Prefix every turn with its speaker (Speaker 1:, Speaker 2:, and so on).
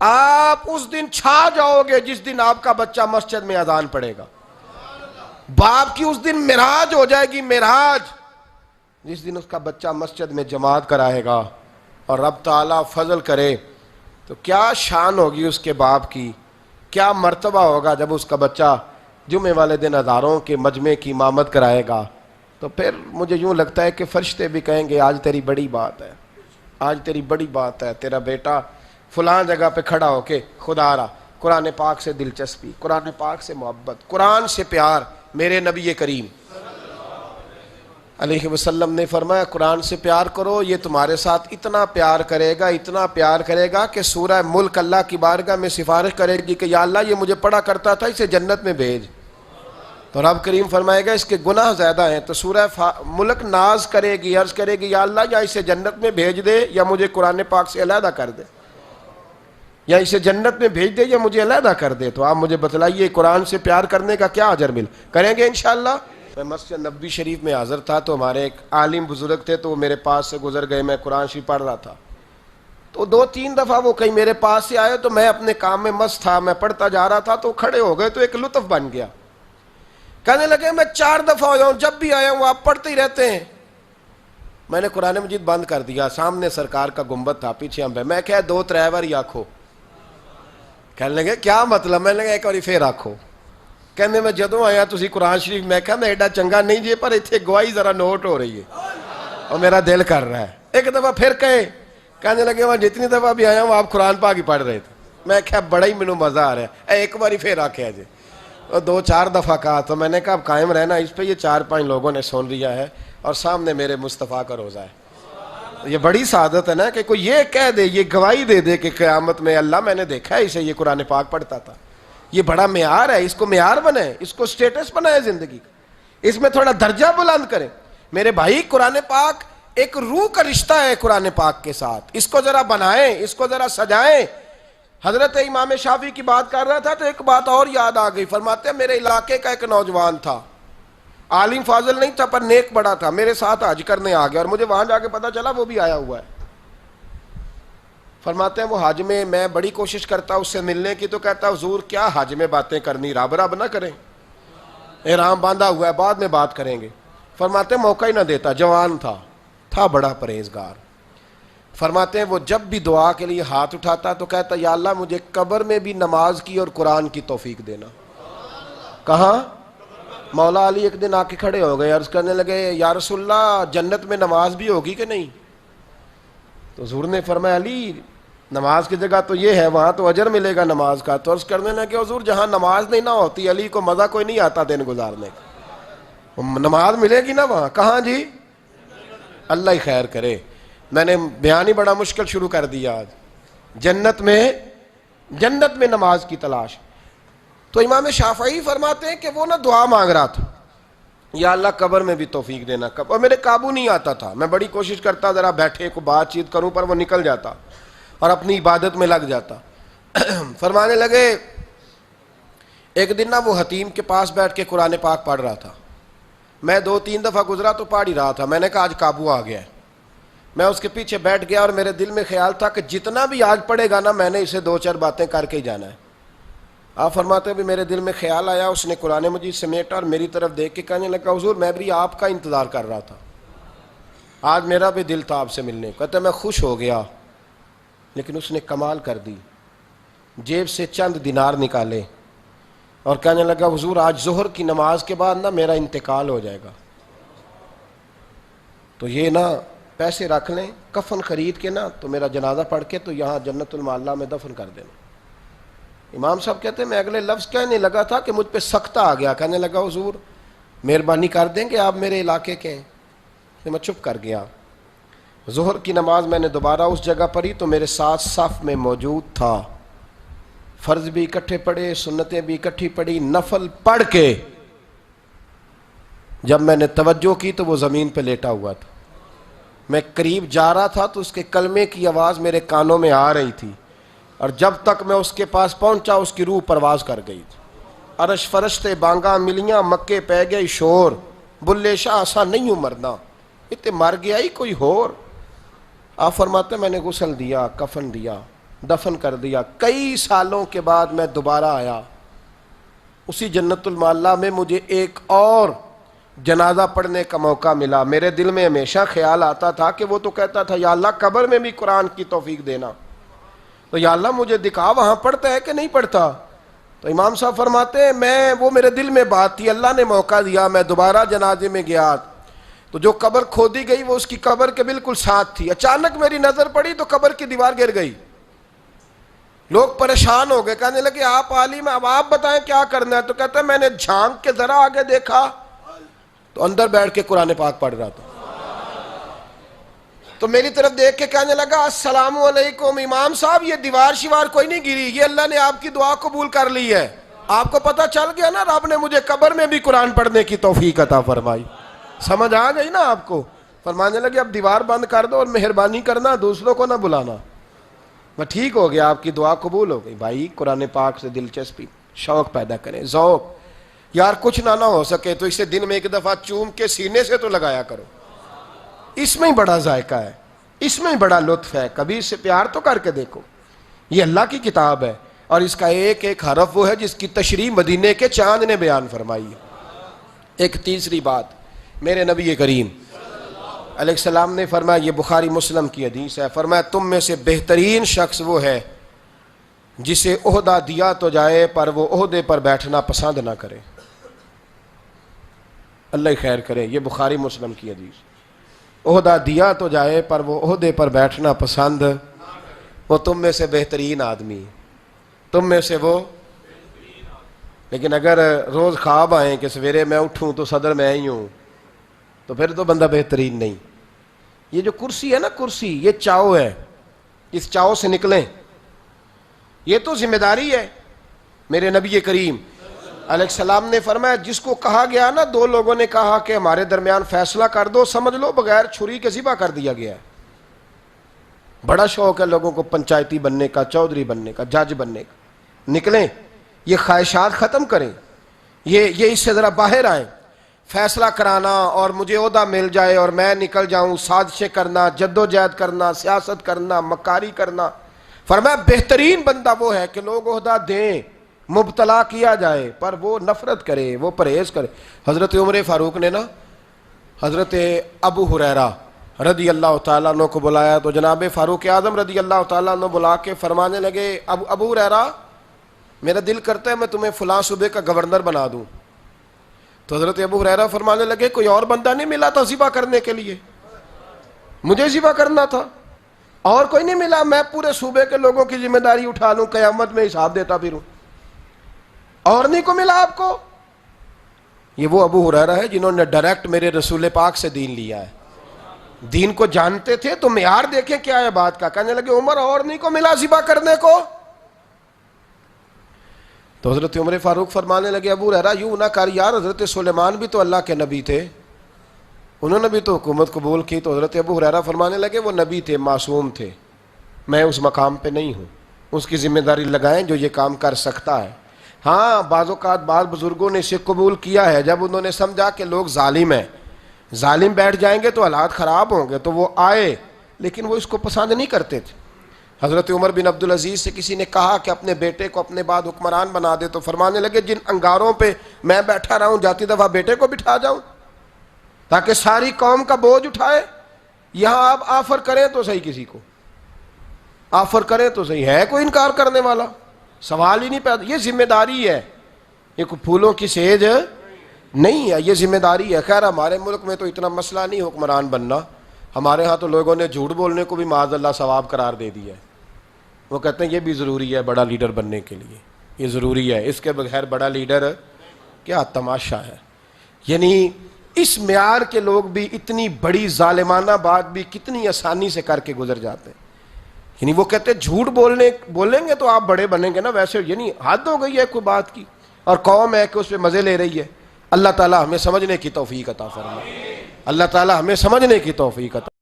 Speaker 1: آپ اس دن چھا جاؤ گے جس دن آپ کا بچہ مسجد میں اذان پڑھے گا. باپ کی اس دن معراج ہو جائے گی، معراج، جس دن اس کا بچہ مسجد میں جماعت کرائے گا. اور رب تعالیٰ فضل کرے تو کیا شان ہوگی اس کے باپ کی، کیا مرتبہ ہوگا جب اس کا بچہ جمعے والے دن ہزاروں کے مجمع کی امامت کرائے گا. تو پھر مجھے یوں لگتا ہے کہ فرشتے بھی کہیں گے آج تیری بڑی بات ہے، آج تیری بڑی بات ہے، تیرا بیٹا فلاں جگہ پہ کھڑا ہو کے خدا را قرآن پاک سے دلچسپی، قرآن پاک سے محبت، قرآن سے پیار. میرے نبی کریم علیہ وسلم نے فرمایا قرآن سے پیار کرو، یہ تمہارے ساتھ اتنا پیار کرے گا، اتنا پیار کرے گا کہ سورہ ملک اللہ کی بارگاہ میں سفارش کرے گی کہ یا اللہ یہ مجھے پڑھا کرتا تھا، اسے جنت میں بھیج. تو رب کریم فرمائے گا اس کے گناہ زیادہ ہیں، تو سورہ ملک ناز کرے گی، عرض کرے گی یا اللہ یا اسے جنت میں بھیج دے یا مجھے قرآن پاک سے علیحدہ کر دے، یا اسے جنت میں بھیج دے یا مجھے علیحدہ کر دے. تو آپ مجھے بتلائیے قرآن سے پیار کرنے کا کیا اجر مل کریں گے انشاءاللہ. میں مسجد نبوی شریف میں حاضر تھا تو ہمارے ایک عالم بزرگ تھے، تو وہ میرے پاس سے گزر گئے، میں قرآن شریف پڑھ رہا تھا. تو 2-3 دفعہ وہ کہیں میرے پاس سے آئے تو میں اپنے کام میں مست تھا، میں پڑھتا جا رہا تھا، تو کھڑے ہو گئے تو ایک لطف بن گیا. کہنے لگے میں 4 دفعہ آیا ہوں، جب بھی آیا ہوں آپ پڑھتے ہی رہتے ہیں. میں نے قرآن مجید بند کر دیا، سامنے سرکار کا گنبد تھا، پیچھے ہم میں کہا 2-3 بار ہی آکھو. کہنے لگے کیا مطلب؟ میں لگا ایک بار پھر آکھو. کہنے میں جدوں آیا تسی قرآن شریف میں کہا میں ایڈا چنگا نہیں جی، پر اتنے گواہی ذرا نوٹ ہو رہی ہے اور میرا دل کر رہا ہے. ایک دفعہ پھر کہنے لگے میں جتنی دفعہ بھی آیا ہوں آپ قرآن پاک ہی پڑھ رہے تھے. میں کہا بڑا ہی مینوں مزہ آ رہا ہے، ایک بار ہی پھر آکھیا جی. اور 2-4 دفعہ کہا تو میں نے کہا اب قائم رہنا اس پہ، یہ 4-5 لوگوں نے سن لیا ہے اور سامنے میرے مصطفیٰ کا روزہ ہے. یہ بڑی سعادت ہے نا کہ کوئی یہ کہہ دے، یہ گواہی دے دے کہ قیامت میں اللہ میں نے دیکھا ہے اسے یہ قرآن پاک پڑھتا تھا. یہ بڑا معیار ہے، اس کو معیار بنائیں، اس کو سٹیٹس بنائیں زندگی کا، اس میں تھوڑا درجہ بلند کریں. میرے بھائی قرآن پاک ایک روح کا رشتہ ہے قرآن پاک کے ساتھ، اس کو ذرا بنائیں، اس کو ذرا سجائیں. حضرت امام شافعی کی بات کر رہا تھا تو ایک بات اور یاد آ گئی. فرماتے ہیں میرے علاقے کا ایک نوجوان تھا، عالم فاضل نہیں تھا پر نیک بڑا تھا، میرے ساتھ حج کرنے آ گیا اور مجھے وہاں جا کے پتا چلا وہ بھی آیا ہوا ہے. فرماتے ہیں وہ حج میں بڑی کوشش کرتا اس سے ملنے کی، تو کہتا حضور کیا حج میں باتیں کرنی، رب رب نہ کریں، احرام باندھا ہوا ہے بعد میں بات کریں گے. فرماتے ہیں موقع ہی نہ دیتا، جوان تھا بڑا پرہیزگار. فرماتے ہیں وہ جب بھی دعا کے لیے ہاتھ اٹھاتا تو کہتا یا اللہ مجھے قبر میں بھی نماز کی اور قرآن کی توفیق دینا. کہاں؟ مولا علی ایک دن آ کے کھڑے ہو گئے، عرض کرنے لگے یا رسول اللہ جنت میں نماز بھی ہوگی کہ نہیں؟ تو حضور نے فرمایا علی نماز کی جگہ تو یہ ہے، وہاں تو اجر ملے گا نماز کا. تو عرض کرنے لگے حضور جہاں نماز نہیں نہ ہوتی علی کو مزہ کوئی نہیں آتا دن گزارنے کا، نماز ملے گی نا وہاں. کہاں جی؟ اللہ ہی خیر کرے. میں نے بیان ہی بڑا مشکل شروع کر دیا آج. جنت میں نماز کی تلاش. تو امام شافعی فرماتے ہیں کہ وہ نا دعا مانگ رہا تھا یا اللہ قبر میں بھی توفیق دینا، اور میرے قابو نہیں آتا تھا، میں بڑی کوشش کرتا ذرا بیٹھے کو بات چیت کروں پر وہ نکل جاتا اور اپنی عبادت میں لگ جاتا. فرمانے لگے ایک دن نا وہ حتیم کے پاس بیٹھ کے قرآن پاک پڑھ رہا تھا، میں 2-3 دفعہ گزرا تو پڑھ ہی رہا تھا. میں نے کہا آج قابو آ گیا ہے. میں اس کے پیچھے بیٹھ گیا اور میرے دل میں خیال تھا کہ جتنا بھی آج پڑھے گا نا میں نے اسے 2-4 باتیں کر کے ہی جانا ہے. آپ فرماتے ہیں بھی میرے دل میں خیال آیا، اس نے قرآن مجید سمیٹا اور میری طرف دیکھ کے کہنے لگا حضور میں بھی آپ کا انتظار کر رہا تھا، آج میرا بھی دل تھا آپ سے ملنے. کہتا میں خوش ہو گیا. لیکن اس نے کمال کر دی، جیب سے چند دینار نکالے اور کہنے لگا حضور آج ظہر کی نماز کے بعد نا میرا انتقال ہو جائے گا، تو یہ نا پیسے رکھ لیں، کفن خرید کے نا تو میرا جنازہ پڑھ کے تو یہاں جنت المعلا میں دفن کر دینا. امام صاحب کہتے ہیں میں اگلے لفظ کہنے لگا تھا کہ مجھ پہ سختہ آ گیا. کہنے لگا حضور مہربانی کر دیں کہ آپ میرے علاقے کے ہیں. تو میں چپ کر گیا. ظہر کی نماز میں نے دوبارہ اس جگہ پڑھی تو میرے ساتھ صف میں موجود تھا. فرض بھی اکٹھے پڑھے، سنتیں بھی اکٹھی پڑھی، نفل پڑھ کے جب میں نے توجہ کی تو وہ زمین پہ لیٹا ہوا تھا. میں قریب جا رہا تھا تو اس کے کلمے کی آواز میرے کانوں میں آ رہی تھی، اور جب تک میں اس کے پاس پہنچا اس کی روح پرواز کر گئی تھی. عرش فرشتے بانگاں ملیاں مکے پہ گئی شور، بلے شاہ آسا نہیں ہوں مرنا، اتنے مر گیا ہی کوئی ہور. آپ فرماتے میں نے غسل دیا، کفن دیا، دفن کر دیا. کئی سالوں کے بعد میں دوبارہ آیا, اسی جنت المعلی میں مجھے ایک اور جنازہ پڑھنے کا موقع ملا. میرے دل میں ہمیشہ خیال آتا تھا کہ وہ تو کہتا تھا یا اللہ قبر میں بھی قرآن کی توفیق دینا, تو یا اللہ مجھے دکھا وہاں پڑھتا ہے کہ نہیں پڑھتا. تو امام صاحب فرماتے ہیں وہ میرے دل میں بات تھی, اللہ نے موقع دیا, میں دوبارہ جنازے میں گیا تو جو قبر کھودی گئی وہ اس کی قبر کے بالکل ساتھ تھی. اچانک میری نظر پڑی تو قبر کی دیوار گر گئی. لوگ پریشان ہو گئے, کہنے لگے آپ عالم ہیں, اب آپ بتائیں کیا کرنا ہے. تو کہتا ہے میں نے جھانک کے ذرا آگے دیکھا تو اندر بیٹھ کے قرآن پاک پڑھ رہا تھا. تو میری طرف دیکھ کے کہنے لگا السلام علیکم امام صاحب, یہ دیوار شیوار کوئی نہیں گری, یہ اللہ نے آپ کی دعا قبول کر لی ہے. آپ کو پتہ چل گیا نا رب نے مجھے قبر میں بھی قرآن پڑھنے کی توفیق عطا فرمائی. سمجھ آ گئی نا آپ کو. فرمانے لگے اب دیوار بند کر دو اور مہربانی کرنا دوسروں کو نہ بلانا. میں ٹھیک ہو گیا, آپ کی دعا قبول ہو گئی. بھائی قرآن پاک سے دلچسپی, شوق پیدا کریں, ذوق. یار کچھ نہ ہو سکے تو اسے دن میں ایک دفعہ چوم کے سینے سے تو لگایا کرو, اس میں ہی بڑا ذائقہ ہے, اس میں ہی بڑا لطف ہے. کبھی اس سے پیار تو کر کے دیکھو. یہ اللہ کی کتاب ہے اور اس کا ایک ایک حرف وہ ہے جس کی تشریح مدینے کے چاند نے بیان فرمائی ہے. ایک تیسری بات, میرے نبی کریم علیہ السلام نے فرمایا, یہ بخاری مسلم کی حدیث ہے, فرمایا تم میں سے بہترین شخص وہ ہے جسے عہدہ دیا تو جائے پر وہ عہدے پر بیٹھنا پسند نہ کرے. اللہ خیر کرے, یہ بخاری مسلم کی حدیث. عہدہ دیا تو جائے پر وہ عہدے پر بیٹھنا پسند, وہ تم میں سے بہترین آدمی, تم میں سے وہ. لیکن اگر روز خواب آئیں کہ سویرے میں اٹھوں تو صدر میں ہی ہوں, تو پھر تو بندہ بہترین نہیں. یہ جو کرسی ہے نا, کرسی یہ چاؤ ہے, اس چاؤ سے نکلیں. یہ تو ذمہ داری ہے. میرے نبی کریم علیہ السلام نے فرمایا جس کو کہا گیا نا, دو لوگوں نے کہا کہ ہمارے درمیان فیصلہ کر دو, سمجھ لو بغیر چھری کے ذبح کر دیا گیا ہے. بڑا شوق ہے لوگوں کو پنچایتی بننے کا, چودھری بننے کا, جج بننے کا. نکلیں, یہ خواہشات ختم کریں, یہ اس سے ذرا باہر آئیں. فیصلہ کرانا اور مجھے عہدہ مل جائے اور میں نکل جاؤں, سازشیں کرنا, جدوجہد کرنا, سیاست کرنا, مکاری کرنا. فرمایا بہترین بندہ وہ ہے کہ لوگ عہدہ دیں, مبتلا کیا جائے پر وہ نفرت کرے, وہ پرہیز کرے. حضرت عمر فاروق نے نا حضرت ابو ہریرہ رضی اللہ تعالیٰ عنہ کو بلایا, تو جناب فاروق اعظم رضی اللہ تعالیٰ عنہ بلا کے فرمانے لگے ابو ہریرہ میرا دل کرتا ہے میں تمہیں فلاں صوبے کا گورنر بنا دوں. تو حضرت ابو ہریرہ فرمانے لگے کوئی اور بندہ نہیں ملا تھا ذبح کرنے کے لیے, مجھے ذبح کرنا تھا, اور کوئی نہیں ملا, میں پورے صوبے کے لوگوں کی ذمہ داری اٹھا لوں, قیامت میں حساب دیتا پھروں, اور نہیں کو ملا آپ کو. یہ وہ ابو ہریرہ ہے جنہوں نے ڈائریکٹ میرے رسول پاک سے دین لیا ہے. دین کو جانتے تھے تو معیار دیکھیں کیا ہے بات کا. کہنے لگے عمر اور نہیں کو ملا ذبح کرنے کو. تو حضرت عمر فاروق فرمانے لگے ابو ہریرہ یوں نہ کر یار, حضرت سلیمان بھی تو اللہ کے نبی تھے, انہوں نے بھی تو حکومت قبول کی. تو حضرت ابو ہریرہ فرمانے لگے وہ نبی تھے, معصوم تھے, میں اس مقام پہ نہیں ہوں. اس کی ذمہ داری لگائیں جو یہ کام کر سکتا ہے. ہاں بعض اوقات بعض بزرگوں نے اسے قبول کیا ہے جب انہوں نے سمجھا کہ لوگ ظالم ہیں, ظالم بیٹھ جائیں گے تو حالات خراب ہوں گے, تو وہ آئے, لیکن وہ اس کو پسند نہیں کرتے تھے. حضرت عمر بن عبدالعزیز سے کسی نے کہا کہ اپنے بیٹے کو اپنے بعد حکمران بنا دے, تو فرمانے لگے جن انگاروں پہ میں بیٹھا رہا ہوں جاتی دفعہ بیٹے کو بٹھا جاؤں تاکہ ساری قوم کا بوجھ اٹھائے. یہاں آپ آفر کریں تو صحیح, کسی کو آفر کریں تو صحیح, ہے کوئی انکار کرنے والا؟ سوال ہی نہیں پیدا. یہ ذمہ داری ہے, یہ کوئی پھولوں کی سیج نہیں ہے, یہ ذمہ داری ہے. خیر ہمارے ملک میں تو اتنا مسئلہ نہیں حکمران بننا, ہمارے ہاں تو لوگوں نے جھوٹ بولنے کو بھی معاذ اللہ ثواب قرار دے دیا ہے. وہ کہتے ہیں یہ بھی ضروری ہے بڑا لیڈر بننے کے لیے, یہ ضروری ہے, اس کے بغیر بڑا لیڈر کیا تماشا ہے. یعنی اس معیار کے لوگ بھی اتنی بڑی ظالمانہ بات بھی کتنی آسانی سے کر کے گزر جاتے ہیں. یعنی وہ کہتے ہیں جھوٹ بولیں گے تو آپ بڑے بنیں گے نا, ویسے یعنی حد ہو گئی ہے کوئی بات کی, اور قوم ہے کہ اس پہ مزے لے رہی ہے. اللہ تعالیٰ ہمیں سمجھنے کی توفیق عطا فرمائے, اللہ تعالیٰ ہمیں سمجھنے کی توفیق عطا